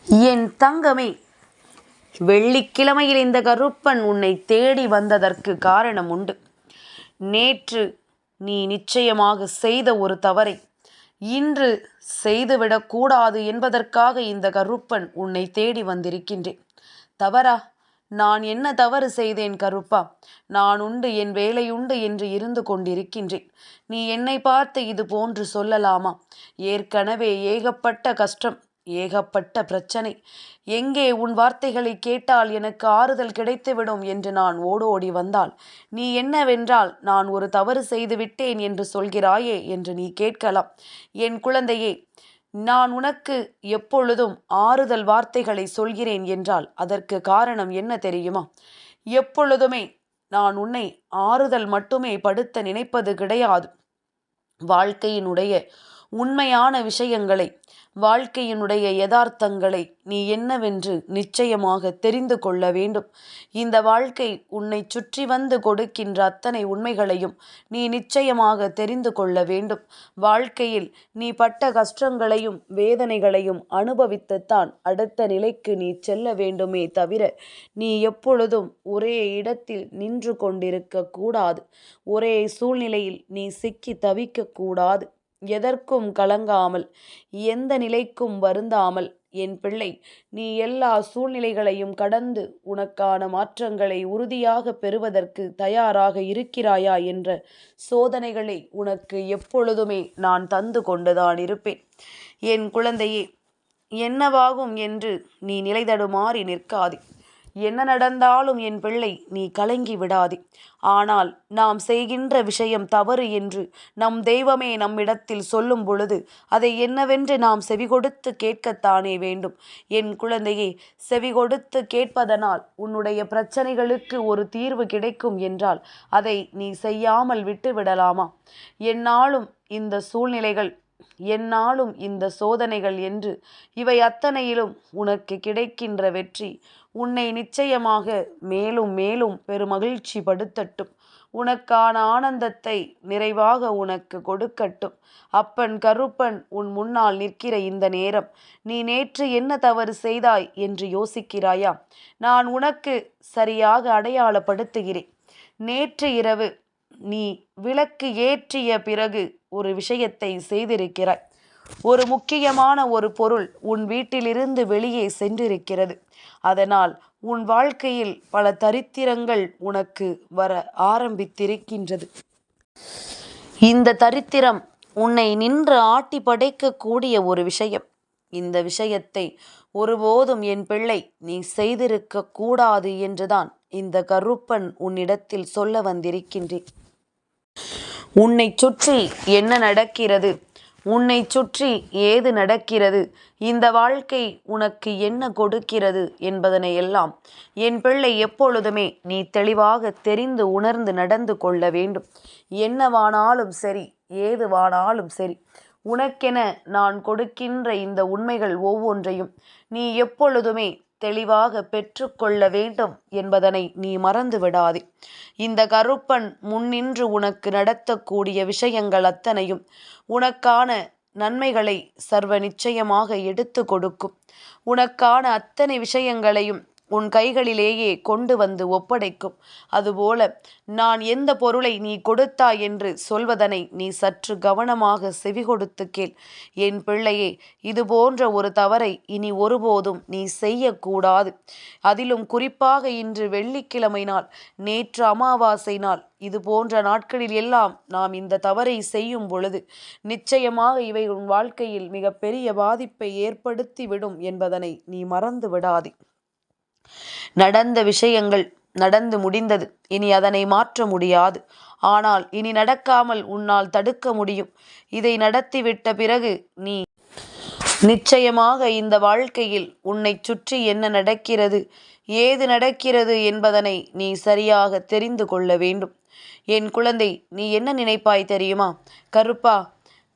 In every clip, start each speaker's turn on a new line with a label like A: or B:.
A: என் தங்கமே, வெள்ளிக்கிழமையில் இந்த கருப்பன் உன்னை தேடி வந்ததற்கு காரணம் உண்டு. நேற்று நீ நிச்சயமாக செய்த ஒரு தவறை இன்று செய்துவிடக்கூடாது என்பதற்காக இந்த கருப்பன் உன்னை தேடி வந்திருக்கின்றேன். தவறா? நான் என்ன தவறு செய்தேன் கருப்பா? நான் உண்டு, என் வேலையுண்டு என்று இருந்து கொண்டிருக்கின்றேன். நீ என்னை பார்த்து இது போன்று சொல்லலாமா? ஏற்கனவே ஏகப்பட்ட கஷ்டம், ஏகப்பட்ட பிரச்சனை. எங்கே உன் வார்த்தைகளை கேட்டால் எனக்கு ஆறுதல் கிடைத்துவிடும் என்று நான் ஓடோடி வந்தால், நீ என்னவென்றால் நான் ஒரு தவறு செய்து விட்டேன் என்று சொல்கிறாயே என்று நீ கேட்கலாம். என் குழந்தையே, நான் உனக்கு எப்பொழுதும் ஆறுதல் வார்த்தைகளை சொல்கிறேன் என்றால் அதற்கு காரணம் என்ன தெரியுமா? எப்பொழுதுமே நான் உன்னை ஆறுதல் மட்டுமே படுத்த நினைப்பது கிடையாது. வாழ்க்கையினுடைய உண்மையான விஷயங்களை, வாழ்க்கையினுடைய யதார்த்தங்களை நீ என்னவென்று நிச்சயமாக தெரிந்து கொள்ள வேண்டும். இந்த வாழ்க்கை உன்னை சுற்றி வந்து கொடுக்கின்ற அத்தனை உண்மைகளையும் நீ நிச்சயமாக தெரிந்து கொள்ள வேண்டும். வாழ்க்கையில் நீ பட்ட கஷ்டங்களையும் வேதனைகளையும் அனுபவித்துத்தான் அடுத்த நிலைக்கு நீ செல்ல வேண்டுமே தவிர, நீ எப்பொழுதும் ஒரே இடத்தில் நின்று கொண்டிருக்க கூடாது. ஒரே சூழ்நிலையில் நீ சிக்கி தவிக்க கூடாது. எதற்கும் கலங்காமல், எந்த நிலைக்கும் வருந்தாமல், என் பிள்ளை, நீ எல்லா சூழ்நிலைகளையும் கடந்து உனக்கான மாற்றங்களை உறுதியாக பெறுவதற்கு தயாராக இருக்கிறாயா என்ற சோதனைகளை உனக்கு எப்பொழுதுமே நான் தந்து கொண்டுதான் இருப்பேன். என் குழந்தையே, என்னவாகும் என்று நீ நிலைதடுமாறி நிற்காதே. என்ன நடந்தாலும் என் பிள்ளை, நீ கலங்கி விடாதே. ஆனால் நாம் செய்கின்ற விஷயம் தவறு என்று நம் தெய்வமே நம்மிடத்தில் சொல்லும் பொழுது அதை என்னவென்று நாம் செவிகொடுத்து கேட்கத்தானே வேண்டும். என் குழந்தையே, செவிகொடுத்து கேட்பதனால் உன்னுடைய பிரச்சனைகளுக்கு ஒரு தீர்வு கிடைக்கும் என்றால் அதை நீ செய்யாமல் விட்டு விடலாமா? என்னாலும் இந்த சூழ்நிலைகள், என்னாலும் இந்த சோதனைகள் என்று இவை அத்தனையிலும் உனக்கு கிடைக்கின்ற வெற்றி உன்னை நிச்சயமாக மேலும் மேலும் பெருமகிழ்ச்சி படுத்தட்டும். உனக்கான ஆனந்தத்தை நிறைவாக உனக்கு கொடுக்கட்டும். அப்பன் கருப்பன் உன் முன்னால் நிற்கிற இந்த நேரம், நீ நேற்று என்ன தவறு செய்தாய் என்று யோசிக்கிறாயா? நான் உனக்கு சரியாக அடையாளப்படுத்துகிறேன். நேற்று இரவு நீ விளக்கு ஏற்றிய பிறகு ஒரு விஷயத்தை செய்திருக்கிறாய். ஒரு முக்கியமான ஒரு பொருள் உன் வீட்டிலிருந்து வெளியே சென்றிருக்கிறது. அதனால் உன் வாழ்க்கையில் பல தரித்திரங்கள் உனக்கு வர ஆரம்பித்திருக்கின்றது. இந்த தரித்திரம் உன்னை நின்று ஆட்டி படைக்கக்கூடிய ஒரு விஷயம். இந்த விஷயத்தை ஒருபோதும் என் பிள்ளை நீ செய்திருக்க கூடாது என்றுதான் இந்த கருப்பன் உன்னிடத்தில் சொல்ல வந்திருக்கின்றேன். உன்னை சுற்றி என்ன நடக்கிறது? உன்னை சுற்றி ஏது நடக்கிறது? இந்த வாழ்க்கை உனக்கு என்ன கொடுக்கிறது என்பதனை எல்லாம் என் பிள்ளை எப்பொழுதுமே நீ தெளிவாக தெரிந்து உணர்ந்து நடந்து கொள்ள வேண்டும். என்னவானாலும் சரி, ஏதுவானாலும் சரி, உனக்கென நான் கொடுக்கின்ற இந்த உண்மைகள் ஒவ்வொன்றையும் நீ எப்பொழுதுமே தெளிவாக பெற்றுக்கொள்ள வேண்டும் என்பதனை நீ மறந்து விடாதே. இந்த கருப்பன் முன்னின்று உனக்கு நடத்தக்கூடிய விஷயங்கள் அத்தனையும் உனக்கான நன்மைகளை சர்வ நிச்சயமாக எடுத்து கொடுக்கும். உனக்கான அத்தனை விஷயங்களையும் உன் கைகளிலேயே கொண்டு வந்து ஒப்படைக்கும். அதுபோல நான் எந்த பொருளை நீ கொடுத்தாய் என்று சொல்வதனை நீ சற்று கவனமாக செவி கொடுத்து கேள். என் பிள்ளையே, இது போன்ற ஒரு தவறை இனி ஒருபோதும் நீ செய்யக்கூடாது. அதிலும் குறிப்பாக இன்று வெள்ளிக்கிழமை நாள், நேற்று அமாவாசை நாள், இது போன்ற நாட்களில் எல்லாம் நாம் இந்த தவறை செய்யும் பொழுது நிச்சயமாக இவை உன் வாழ்க்கையில் மிகப்பெரிய பாதிப்பை ஏற்படுத்திவிடும் என்பதனை நீ மறந்து விடாதே. நடந்த விஷயங்கள் நடந்து முடிந்தது. இனி அதனை மாற்ற முடியாது. ஆனால் இனி நடக்காமல் உன்னால் தடுக்க முடியும். இதை நடத்திவிட்ட பிறகு நீ நிச்சயமாக இந்த வாழ்க்கையில் உன்னை சுற்றி என்ன நடக்கிறது, ஏது நடக்கிறது என்பதனை நீ சரியாக தெரிந்து கொள்ள வேண்டும். என் குழந்தை, நீ என்ன நினைப்பாய் தெரியுமா? கருப்பா,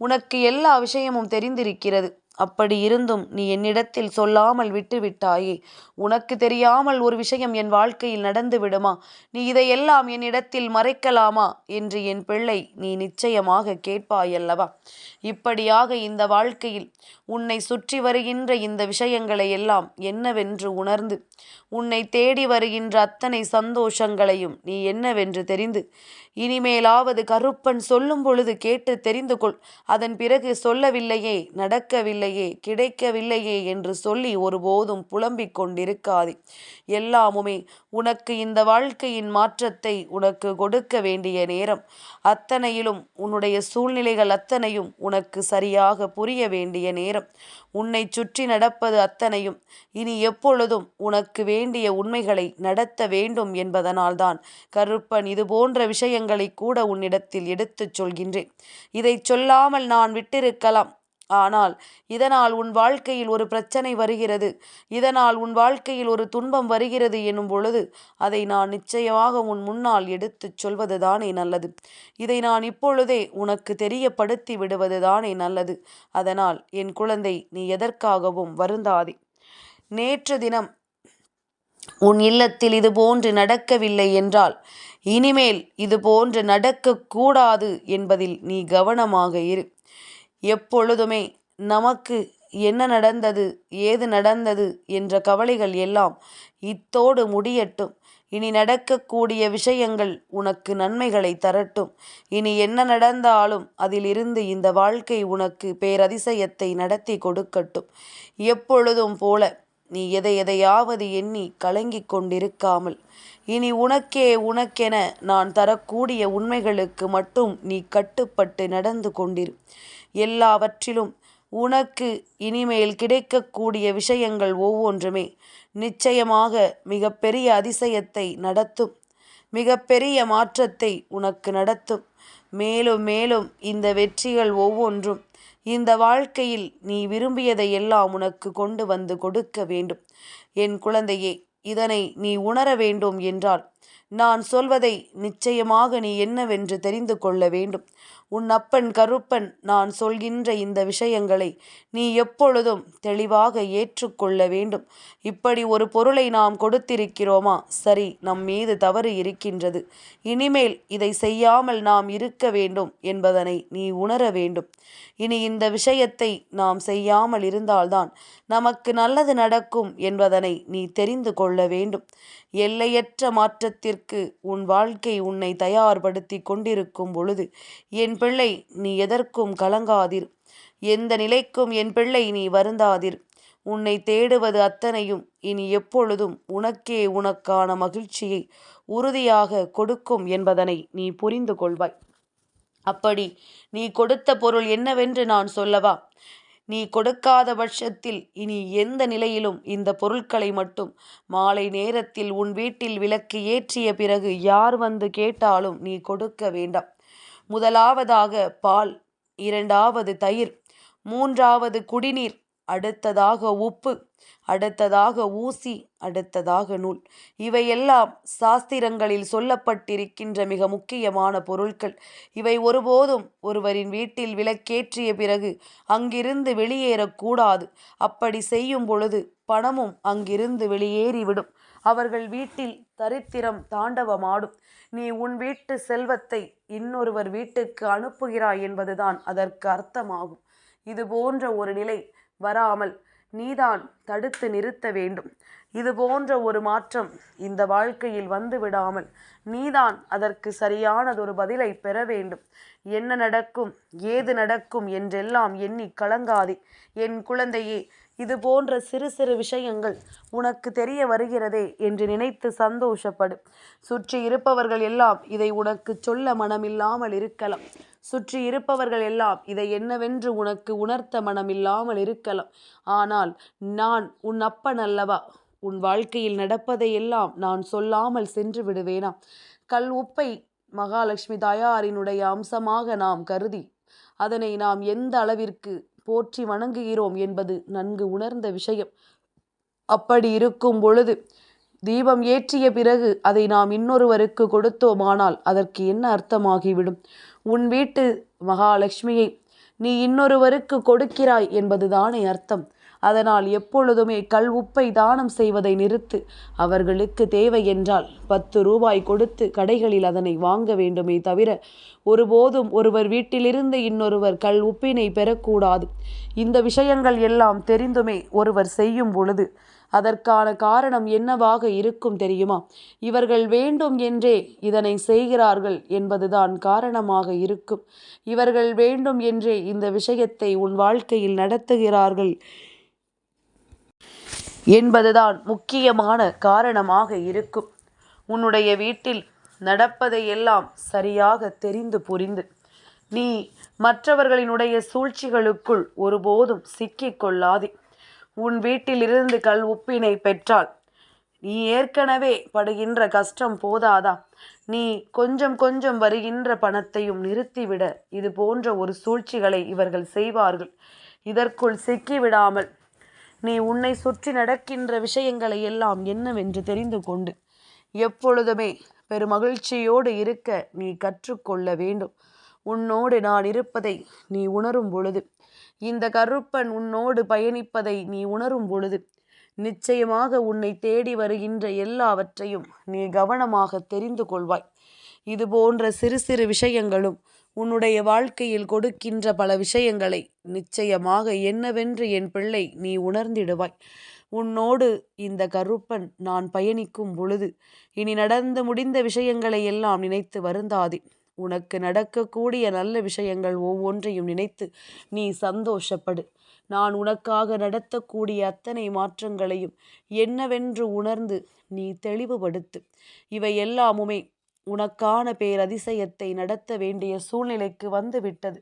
A: உனக்கு எல்லா விஷயமும் தெரிந்திருக்கிறது. அப்படி இருந்தும் நீ என்னிடத்தில் சொல்லாமல் விட்டுவிட்டாயே. உனக்கு தெரியாமல் ஒரு விஷயம் என் வாழ்க்கையில் நடந்து விடுமா? நீ இதையெல்லாம் என்னிடத்தில் மறைக்கலாமா என்று என் பிள்ளை நீ நிச்சயமாக கேட்பாயல்லவா? இப்படியாக இந்த வாழ்க்கையில் உன்னை சுற்றி வருகின்ற இந்த விஷயங்களை எல்லாம் என்னவென்று உணர்ந்து, உன்னை தேடி வருகின்ற அத்தனை சந்தோஷங்களையும் நீ என்னவென்று தெரிந்து, இனிமேலாவது கருப்பன் சொல்லும் பொழுது கேட்டு தெரிந்து கொள். அதன் பிறகு சொல்லவில்லையே, நடக்கவில்லையே, கிடைக்கவில்லையே என்று சொல்லி ஒருபோதும் புலம்பிக் கொண்டிருக்காதே. எல்லாமுமே உனக்கு இந்த வாழ்க்கையின் மாற்றத்தை உனக்கு கொடுக்க வேண்டிய நேரம். அத்தனையிலும் உன்னுடைய சூழ்நிலைகள் அத்தனையும் உனக்கு சரியாக புரிய வேண்டிய நேரம். உன்னை சுற்றி நடப்பது அத்தனையும் இனி எப்பொழுதும் உனக்கு வேண்டிய உண்மைகளை நடத்த வேண்டும் என்பதனால்தான் கருப்பன் இது போன்ற விஷயங்களை கூட உன்னிடத்தில் எடுத்துச் சொல்கின்றேன். இதை சொல்லாமல் நான் விட்டிருக்கலாம். ஆனால் இதனால் உன் வாழ்க்கையில் ஒரு பிரச்சனை வருகிறது, இதனால் உன் வாழ்க்கையில் ஒரு துன்பம் வருகிறது எனும் பொழுது அதை நான் நிச்சயமாக உன் முன்னால் எடுத்துச் சொல்வதுதானே நல்லது. இதை நான் இப்பொழுதே உனக்கு தெரியப்படுத்தி விடுவதுதானே நல்லது. அதனால் என் குழந்தை, நீ எதற்காகவும் வருந்தாதே. நேற்று தினம் உன் இல்லத்தில் இது போன்று நடக்கவில்லை என்றால் இனிமேல் இது போன்று நடக்கக்கூடாது என்பதில் நீ கவனமாக இரு. எப்பொழுதுமே நமக்கு என்ன நடந்தது, ஏது நடந்தது என்ற கவலைகள் எல்லாம் இத்தோடு முடியட்டும். இனி நடக்கக்கூடிய விஷயங்கள் உனக்கு நன்மைகளை தரட்டும். இனி என்ன நடந்தாலும் அதிலிருந்து இந்த வாழ்க்கை உனக்கு பேரதிசயத்தை நடத்தி கொடுக்கட்டும். எப்பொழுதும் போல நீ எதையாவது எண்ணி கலங்கிக் கொண்டிருக்காமல், இனி உனக்கென நான் தரக்கூடிய உண்மைகளுக்கு மட்டும் நீ கட்டுப்பட்டு நடந்து கொண்டிரு. எல்லாவற்றிலும் உனக்கு இனிமேல் கிடைக்கக்கூடிய விஷயங்கள் ஒவ்வொன்றுமே நிச்சயமாக மிகப்பெரிய அதிசயத்தை நடத்தும், மிகப்பெரிய மாற்றத்தை உனக்கு நடத்தும். மேலும் மேலும் இந்த வெற்றிகள் ஒவ்வொன்றும் இந்த வாழ்க்கையில் நீ விரும்பியதை எல்லாம் உனக்கு கொண்டு வந்து கொடுக்க வேண்டும். என் குழந்தையே, இதனை நீ உணர வேண்டும் என்றால் நான் சொல்வதை நிச்சயமாக நீ என்னவென்று தெரிந்து கொள்ள வேண்டும். உன் அப்பன் கருப்பன் நான் சொல்கின்ற இந்த விஷயங்களை நீ எப்பொழுதும் தெளிவாக ஏற்றுக்கொள்ள வேண்டும். இப்படி ஒரு பொருளை நாம் கொடுத்திருக்கிறோமா, சரி, நம் மீது தவறு இருக்கின்றது, இனிமேல் இதை செய்யாமல் நாம் இருக்க வேண்டும் என்பதனை நீ உணர வேண்டும். இனி இந்த விஷயத்தை நாம் செய்யாமல் இருந்தால்தான் நமக்கு நல்லது நடக்கும் என்பதனை நீ தெரிந்து கொள்ள வேண்டும். எல்லையற்ற மாற்றத்திற்கு உன் வாழ்க்கை உன்னை தயார்படுத்தி கொண்டிருக்கும் பொழுது என் பிள்ளை, நீ எதற்கும் கலங்காதிர். எந்த நிலைக்கும் என் பிள்ளை நீ வருந்தாதிர். உன்னை தேடுவது அத்தனையும் இனி எப்பொழுதும் உனக்கான மகிழ்ச்சியை உறுதியாக கொடுக்கும் என்பதனை நீ புரிந்து கொள்வாய். அப்படி நீ கொடுத்த பொருள் என்னவென்று நான் சொல்லவா? நீ கொடுக்காத பட்சத்தில் இனி எந்த நிலையிலும் இந்த பொருட்களை மட்டும் மாலை நேரத்தில் உன் வீட்டில் விளக்கு ஏற்றிய பிறகு யார் வந்து கேட்டாலும் நீ கொடுக்க வேண்டாம். முதலாவதாக பால், இரண்டாவது தயிர், மூன்றாவது குடிநீர், அடுத்ததாக உப்பு, அடுத்ததாக ஊசி, அடுத்ததாக நூல். இவையெல்லாம் சாஸ்திரங்களில் சொல்லப்பட்டிருக்கின்ற மிக முக்கியமான பொருட்கள். இவை ஒருபோதும் ஒருவரின் வீட்டில் விளக்கேற்றிய பிறகு அங்கிருந்து வெளியேறக்கூடாது. அப்படி செய்யும் பொழுது பணமும் அங்கிருந்து வெளியேறிவிடும். அவர்கள் வீட்டில் தரித்திரம் தாண்டவமாடும். நீ உன் வீட்டு செல்வத்தை இன்னொருவர் வீட்டுக்கு அனுப்புகிறாய் என்பதுதான் அதற்கு அர்த்தமாகும். இது போன்ற ஒரு நிலை வராமல் நீதான் தடுத்து நிறுத்த வேண்டும். இது போன்ற ஒரு மாற்றம் இந்த வாழ்க்கையில் வந்து விடாமல் நீதான் அதற்கு சரியானதொரு பதிலை பெற வேண்டும். என்ன நடக்கும், ஏது நடக்கும் என்றெல்லாம் எண்ணி கலங்காதே என் குழந்தையே. இது போன்ற சிறு சிறு விஷயங்கள் உனக்கு தெரிய வருகிறதே என்று நினைத்து சந்தோஷப்படு. சுற்றி இருப்பவர்கள் எல்லாம் இதை உனக்கு சொல்ல மனமில்லாமல் இருக்கலாம். சுற்றி இருப்பவர்கள் எல்லாம் இதை என்னவென்று உனக்கு உணர்த்த மனமில்லாமல் இருக்கலாம். ஆனால் நான் உன் அப்பன் அல்லவா? உன் வாழ்க்கையில் நடப்பதையெல்லாம் நான் சொல்லாமல் சென்று விடுவேனா? கல் உப்பை மகாலட்சுமி தாயாரினுடைய அம்சமாக நாம் கருதி அதனை நாம் எந்த அளவிற்கு போற்றி வணங்குகிறோம் என்பது நன்கு உணர்ந்த விஷயம். அப்படி இருக்கும் பொழுது தீபம் ஏற்றிய பிறகு அதை நாம் இன்னொருவருக்கு கொடுத்தோமானால் அதற்கு என்ன அர்த்தமாகிவிடும்? உன் வீட்டு மகாலட்சுமியை நீ இன்னொருவருக்கு கொடுக்கிறாய் என்பதுதானே அர்த்தம். அதனால் எப்பொழுதுமே கல் உப்பை தானம் செய்வதை நிறுத்து. அவர்களுக்கு தேவை என்றால் 10 ரூபாய் கொடுத்து கடைகளில் அதனை வாங்க வேண்டுமே தவிர ஒருபோதும் ஒருவர் வீட்டிலிருந்து இன்னொருவர் கல் உப்பினை பெறக்கூடாது. இந்த விஷயங்கள் எல்லாம் தெரிந்துமே ஒருவர் செய்யும் பொழுது அதற்கான காரணம் என்னவாக இருக்கும் தெரியுமா? இவர்கள் வேண்டும் என்றே இதனை செய்கிறார்கள் என்பதுதான் காரணமாக இருக்கும். இவர்கள் வேண்டும் என்றே இந்த விஷயத்தை உன் வாழ்க்கையில் நடத்துகிறார்கள் என்பதுதான் முக்கியமான காரணமாக இருக்கும். உன்னுடைய வீட்டில் நடப்பதையெல்லாம் சரியாக தெரிந்து புரிந்து நீ மற்றவர்களினுடைய சூழ்ச்சிகளுக்குள் ஒருபோதும் சிக்கிக்கொள்ளாதே. உன் வீட்டிலிருந்து கல் உப்பினை பெற்றால் நீ ஏற்கனவே படுகின்ற கஷ்டம் போதாதா? நீ கொஞ்சம் கொஞ்சம் வருகின்ற பணத்தையும் நிறுத்திவிட. இது போன்ற ஒரு சூழ்ச்சிகளை இவர்கள் செய்வார்கள். இதற்குள் சிக்கிவிடாமல் நீ உன்னை சுற்றி நடக்கின்ற விஷயங்களை எல்லாம் என்னவென்று தெரிந்து கொண்டு எப்பொழுதுமே பெருமகிழ்ச்சியோடு இருக்க நீ கற்றுக்கொள்ள வேண்டும். உன்னோடு நான் இருப்பதை நீ உணரும் பொழுது, இந்த கருப்பன் உன்னோடு பயணிப்பதை நீ உணரும் பொழுது நிச்சயமாக உன்னை தேடி வருகின்ற எல்லாவற்றையும் நீ கவனமாக தெரிந்து கொள்வாய். இது போன்ற சிறு சிறு விஷயங்களும் உன்னுடைய வாழ்க்கையில் கொடுக்கின்ற பல விஷயங்களை நிச்சயமாக என்னவென்று என் பிள்ளை நீ உணர்ந்திடுவாய். உன்னோடு இந்த கருப்பன் நான் பயணிக்கும் பொழுது இனி நடந்து முடிந்த விஷயங்களை எல்லாம் நினைத்து வருந்தாதே. உனக்கு நடக்கக்கூடிய நல்ல விஷயங்கள் ஒவ்வொன்றையும் நினைத்து நீ சந்தோஷப்படு. நான் உனக்காக நடத்தக்கூடிய அத்தனை மாற்றங்களையும் என்னவென்று உணர்ந்து நீ தெளிவுபடுத்து. இவை எல்லாமுமே உனக்கான பேரதிசயத்தை நடத்த வேண்டிய சூழ்நிலைக்கு வந்துவிட்டது.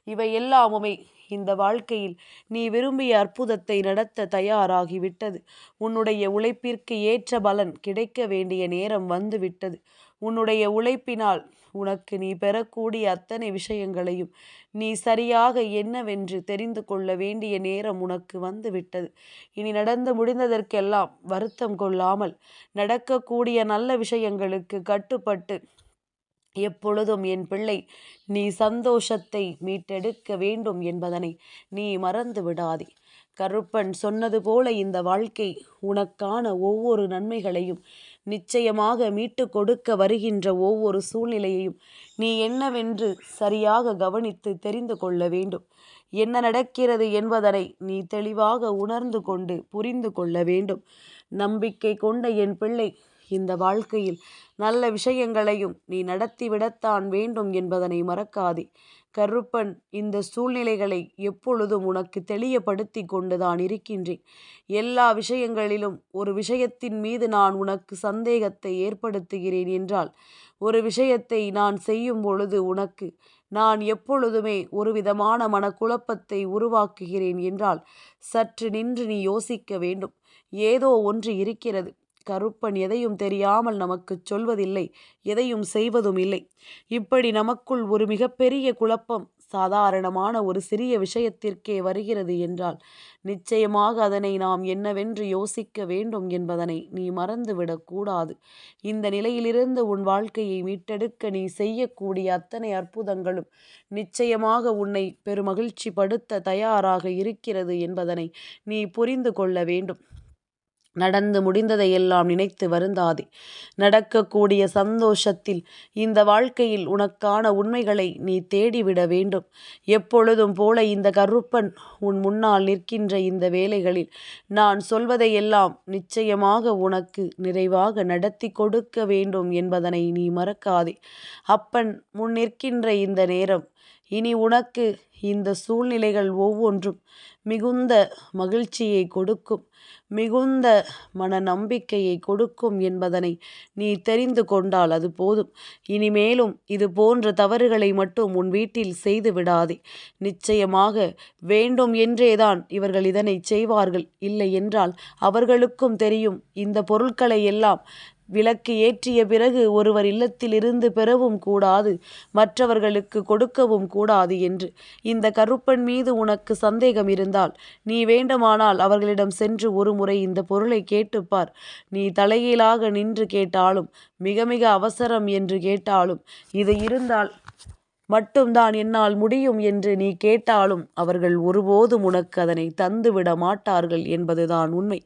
A: இவை எல்லாமுமே இந்த வாழ்க்கையில் நீ விரும்பிய அற்புதத்தை நடத்த தயாராகிவிட்டது. உன்னுடைய உழைப்பிற்கு ஏற்ற பலன் கிடைக்க வேண்டிய நேரம் வந்துவிட்டது. உன்னுடைய உழைப்பினால் உனக்கு நீ பெறக்கூடிய அத்தனை விஷயங்களையும் நீ சரியாக என்னவென்று தெரிந்து கொள்ள வேண்டிய நேரம் உனக்கு வந்துவிட்டது. இனி நடந்து முடிந்ததற்கெல்லாம் வருத்தம் கொள்ளாமல் நடக்கக்கூடிய நல்ல விஷயங்களுக்கு கட்டுப்பட்டு எப்பொழுதும் என் பிள்ளை நீ சந்தோஷத்தை மீட்டெடுக்க வேண்டும் என்பதனை நீ மறந்து விடாதே. கருப்பன் சொன்னது போல இந்த வாழ்க்கை உனக்கான ஒவ்வொரு நன்மைகளையும் நிச்சயமாக மீட்டு கொடுக்க வருகின்ற ஒவ்வொரு சூழ்நிலையையும் நீ என்னவென்று சரியாக கவனித்து தெரிந்து கொள்ள வேண்டும். என்ன நடக்கிறது என்பதனை நீ தெளிவாக உணர்ந்து கொண்டு புரிந்து கொள்ள வேண்டும். நம்பிக்கை கொண்ட என் பிள்ளை இந்த வாழ்க்கையில் நல்ல விஷயங்களையும் நீ நடத்திவிடத்தான் வேண்டும் என்பதனை மறக்காதே. கருப்பன் இந்த சூழ்நிலைகளை எப்பொழுதும் உனக்கு தெளியப்படுத்தி கொண்டுதான் இருக்கின்றேன். எல்லா விஷயங்களிலும் ஒரு விஷயத்தின் மீது நான் உனக்கு சந்தேகத்தை ஏற்படுத்துகிறேன் என்றால், ஒரு விஷயத்தை நான் செய்யும் பொழுது உனக்கு நான் எப்பொழுதுமே ஒரு விதமான மனக்குழப்பத்தை உருவாக்குகிறேன் என்றால் சற்று நின்று நீ யோசிக்க வேண்டும். ஏதோ ஒன்று இருக்கிறது. கருப்பன் எதையும் தெரியாமல் நமக்கு சொல்வதில்லை, எதையும் செய்வதும் இல்லை. இப்படி நமக்குள் ஒரு மிகப்பெரிய குழப்பம் சாதாரணமான ஒரு சிறிய விஷயத்திற்கே வருகிறது என்றால் நிச்சயமாக அதனை நாம் என்னவென்று யோசிக்க வேண்டும் என்பதனை நீ மறந்துவிடக்கூடாது. இந்த நிலையிலிருந்து உன் வாழ்க்கையை மீட்டெடுக்க நீ செய்யக்கூடிய அத்தனை அற்புதங்களும் நிச்சயமாக உன்னை பெருமகிழ்ச்சி படுத்த தயாராக இருக்கிறது என்பதனை நீ புரிந்து கொள்ள வேண்டும். நடந்து முடிந்ததையெல்லாம் நினைத்து வருந்தாதே. நடக்கக்கூடிய சந்தோஷத்தில் இந்த வாழ்க்கையில் உனக்கான உண்மைகளை நீ தேடிவிட வேண்டும். எப்பொழுதும் போல இந்த கருப்பன் உன் முன்னால் நிற்கின்ற இந்த வேளைகளில் நான் சொல்வதையெல்லாம் நிச்சயமாக உனக்கு நிறைவாக நடத்தி கொடுக்க வேண்டும் என்பதனை நீ மறக்காதே. அப்பன் முன் நிற்கின்ற இந்த நேரம் இனி உனக்கு இந்த சூழ்நிலைகள் ஒவ்வொன்றும் மிகுந்த மகிழ்ச்சியை கொடுக்கும், மிகுந்த மன நம்பிக்கையை கொடுக்கும் என்பதனை நீ தெரிந்து கொண்டால் அது போதும். இனிமேலும் இது போன்ற தவறுகளை மட்டும் உன் வீட்டில் செய்து விடாதே. நிச்சயமாக வேண்டும் என்றேதான் இவர்கள் இதனை செய்வார்கள். இல்லை என்றால் அவர்களுக்கும் தெரியும் இந்த பொருட்களை எல்லாம் விளக்கு ஏற்றிய பிறகு ஒருவர் இல்லத்திலிருந்து பெறவும் கூடாது, மற்றவர்களுக்கு கொடுக்கவும் கூடாது என்று. இந்த கருப்பன் மீது உனக்கு சந்தேகம் இருந்தால் நீ வேண்டுமானால் அவர்களிடம் சென்று ஒரு முறை இந்த பொருளை கேட்டுப்பார். நீ தலைகீழாக நின்று கேட்டாலும், மிக மிக அவசரம் என்று கேட்டாலும், இது இருந்தால் மட்டும்தான் என்னால் முடியும் என்று நீ கேட்டாலும் அவர்கள் ஒருபோதும் உனக்கு அதனை தந்துவிட மாட்டார்கள் என்பதுதான் உண்மை.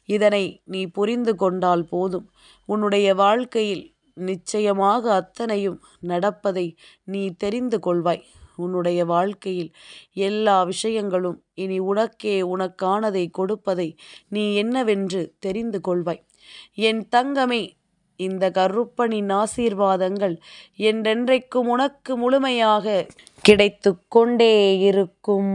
A: இதனை நீ புரிந்து கொண்டால் போதும். உன்னுடைய வாழ்க்கையில் நிச்சயமாக அத்தனையும் நடப்பதை நீ தெரிந்து கொள்வாய். உன்னுடைய வாழ்க்கையில் எல்லா விஷயங்களும் இனி உனக்கானதை கொடுப்பதை நீ என்னவென்று தெரிந்து கொள்வாய். என் தங்கமே, இந்த கருப்பனின் ஆசீர்வாதங்கள் என்றென்றைக்கும் உனக்கு முழுமையாக கிடைத்து கொண்டே இருக்கும்.